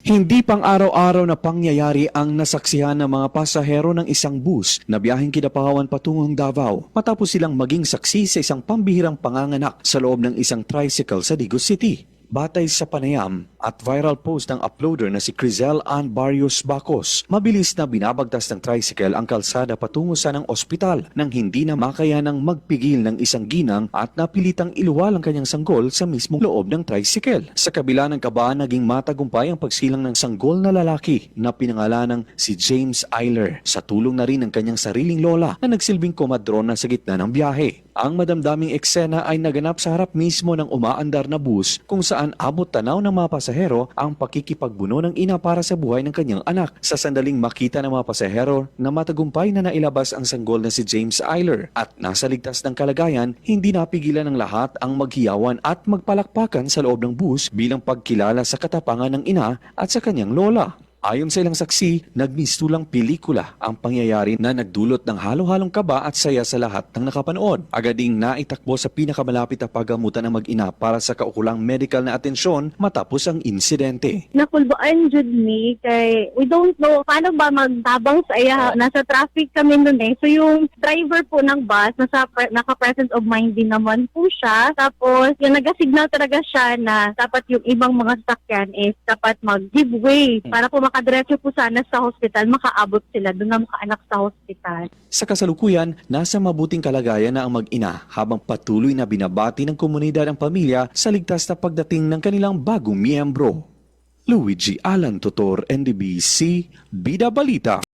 Hindi pang araw-araw na pangyayari ang nasaksihan ng mga pasahero ng isang bus na biyaheng Kidapawan patungong Davao matapos silang maging saksi sa isang pambihirang panganganak sa loob ng isang tricycle sa Digos City. Batay sa panayam at viral post ng uploader na si Crizel Ann Barrios Bacos, mabilis na binabagtas ng tricycle ang kalsada patungo sa ng ospital nang hindi na makayanang magpigil ng isang ginang at napilitang iluwal ang kanyang sanggol sa mismong loob ng tricycle. Sa kabila ng kabahan, naging matagumpay ang pagsilang ng sanggol na lalaki na pinangalanang si James Eiler sa tulong na rin ng kanyang sariling lola na nagsilbing komadrona sa gitna ng biyahe. Ang madamdaming eksena ay naganap sa harap mismo ng umaandar na bus kung saan abot tanaw ng mga pasahero ang pakikipagbuno ng ina para sa buhay ng kanyang anak. Sa sandaling makita ng mga pasahero na matagumpay na nailabas ang sanggol na si James Eiler at nasa ligtas ng kalagayan, hindi napigilan ng lahat ang maghiyawan at magpalakpakan sa loob ng bus bilang pagkilala sa katapangan ng ina at sa kanyang lola. Ayon sa ilang saksi, nagmistulang pelikula ang pangyayari na nagdulot ng halo-halong kaba at saya sa lahat ng nakapanood. Agading naitakbo sa pinakamalapit na paggamutan ng mag-ina para sa kaukulang medical na atensyon matapos ang insidente. Nakulbaan jud mi kay we don't know paano ba magtabang sa iya. Nasa traffic kami noon eh. So yung driver po ng bus naka-presence of mind din naman po siya. Tapos yung nag-signal talaga siya na dapat yung ibang mga sasakyan is dapat mag-give way para po makadiretso po sana sa hospital, makaabot sila doon na makaanak sa hospital. Sa kasalukuyan, nasa mabuting kalagayan na ang mag-ina habang patuloy na binabati ng komunidad ang pamilya sa ligtas na pagdating ng kanilang bagong miyembro. Luigi Alan Tutor, NDBC, Bida Balita.